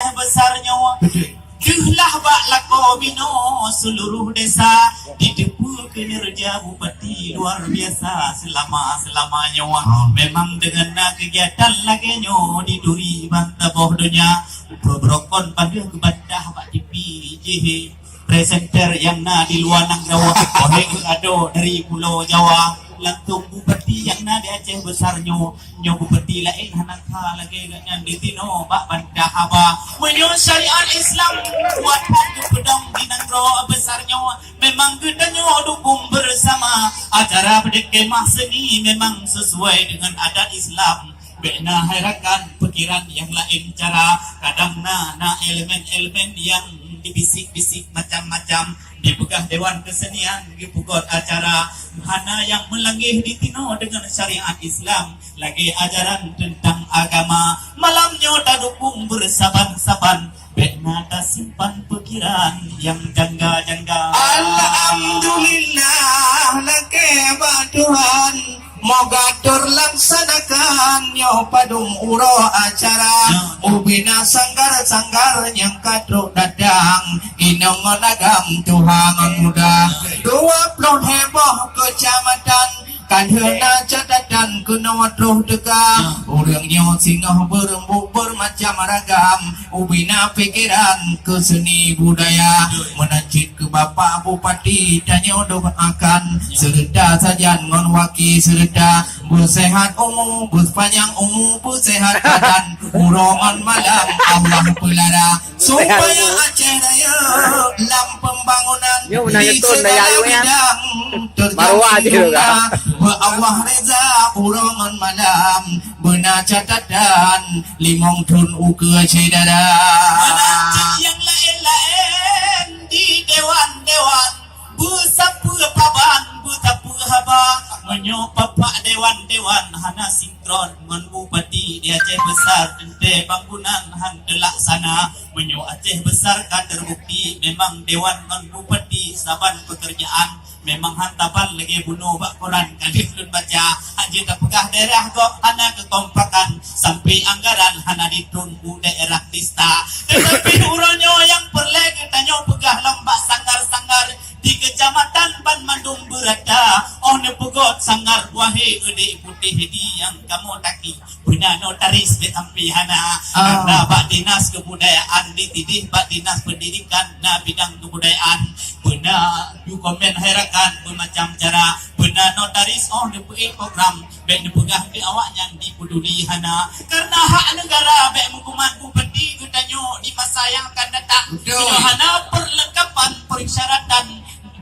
Aceh besar nyawa. Dehlah bak lako bino seluruh desa didepu kinerja bupati luar biasa selama nyawa. Memang dengan kegiatan lagi nyo di duri banta boh dunia berokon pada kebadah bak DPJ presenter yang na di luar nang Jawa oheng ado dari Pulau Jawa lantung bupati yang na di Aceh besar nyo bupati lain hanaka lagi ganyan di tino bak bandah aba menyo syariat Islam buat hati pedang di nangro besar nyo memang kita nyo dukung bersama acara berdekemah seni memang sesuai dengan adat Islam. Bena harakan pikiran yang lain cara kadang na elemen-elemen yang dibisik-bisik macam-macam dipegah Dewan Kesenian dipugot acara hana yang melangih di tino dengan syariat Islam lagi ajaran tentang agama malamnya tak dukung bersaban-saban bena tak simpan pikiran yang jangga-jangga. Alhamdulillah lagi Tuhan moga terlaksanakan nyo padung uro acara ubina sanggar-sanggar yang kadro dadang inong nagam tuhangan muda 20 heboh kecamatan kadhena catatan kuno roh teka urangnya singoh berembuk bermacam ragam ubina pikiran ke seni budaya menacit ke bapak bupati tanya doakan serta sajan ngon waki serta bersehat umum berpanjang umum bersehat badan urongan malam Allah pelara supaya Aceh Raya dalam pembangunan di segala bidang terjamin Allah reza urongan malam benar catatan limong tun uke cedara yang lain-lain di dewan-dewan busapu paban busapu haba menyo papak dewan-dewan hana sinkron ngan bupati di Aceh besar ente bangunan han laksana menyo Aceh besar kan terbukti memang dewan ngan bupati saban pekerjaan memang hantapan lagi bunuh bak koran kali belum baca anjir tak pegah daerah kok hana kekompakan sampai anggaran hana ditunggu daerah tista tetapi uronyo yang perle ketanyo pegah lembak sanggar-sanggar di kecamatan Ban Mandung berada oh ne pegot sangar wahai ede putih di yang kamu taki benar notaris di sampai hana karena bak dinas kebudayaan ditidih bak dinas pendidikan na bidang kebudayaan benar you komen herakan bermacam cara benar notaris oh ne program baik ne pegah di awak yang dipeduli hana karena hak negara baik hukuman bupati kutanyo di masa yang akan datang hana perlengkapan persyaratan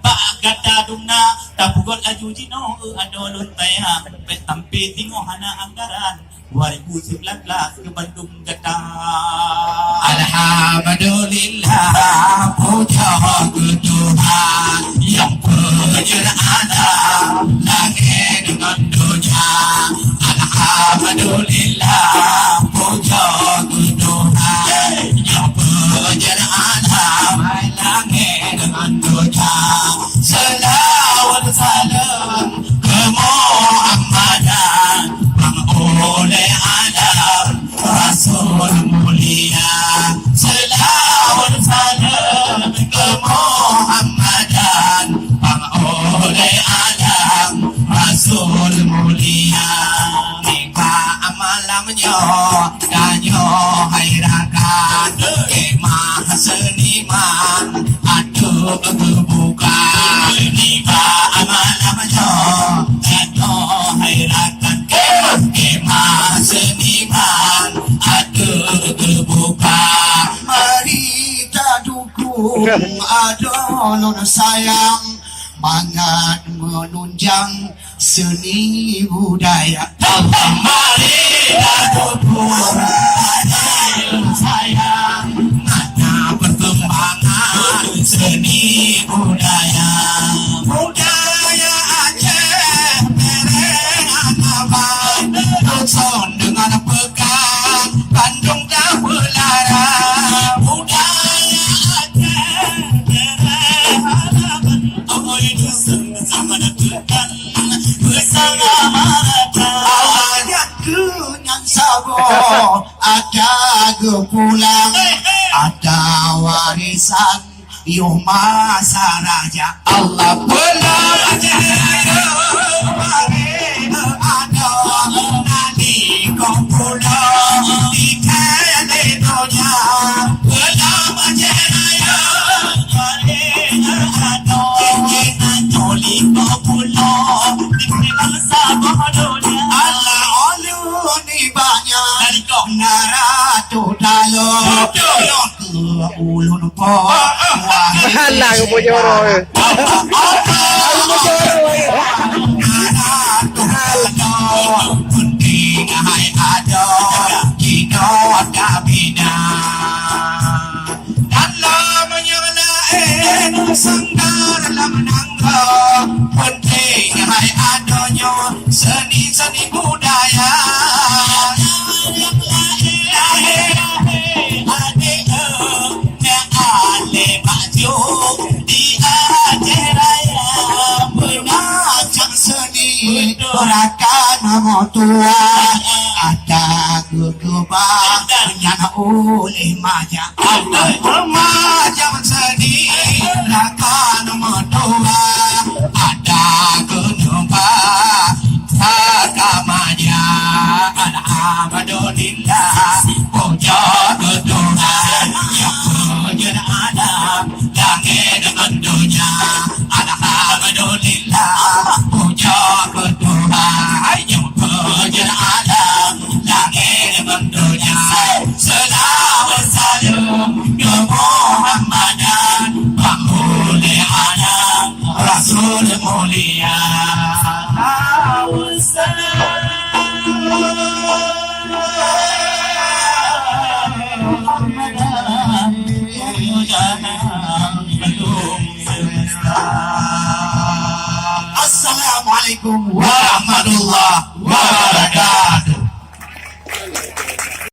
bak gata dumna tapugot aju jino ado luntaya tampi tingo hana anggaran 2019 ke Bandung gata. Alhamdulillah puja ke Tuhan yang penyerana langit dengan dunia. Alhamdulillah puja ke Tuhan yang penyerana langit dengan dunia. Salawat salam ke Muhammadan oleh alam Rasul mulia. Selawat salam ke Muhammadan oleh alam Rasul mulia. Mika malamnya danyo hairakan kemah seniman aduh kebuka. Mika malamnya danyo hairakan kemah seniman aduh terbuka. Mari kita dukung adon sayang mangat menunjang seni budaya. Mari kita dukung adon sayang mangat perkembangan seni budaya. Budaya Aceh son dengan pegang Bandung dah belara. Budaya Aceh berhadapan Amoy dusun sama deketan bersama mereka. Awalnya kenyang sabo ada ke pulang sang Yuh masa raja Allah belah aja mari ada nani kau pulau di kene dunia belah aja mari ada kita joli kau pulau di bangsa dunia Allah oluni banyak naratu dayo ulun po Hala, como lloro. Seni budaya Rakan nama tua ada gegubah nyana oleh maja macam seni rakan nama tua ada gegubah sakamanya ada abadulillah puja kedua yang punya ada langit dengan dunia ada abadulillah puja kedua yang punya ada langit dengan dunia selawat salam ya Muhammadan pamuli ana Rasul mulia Assalamualaikum warahmatullahi wabarakatuh.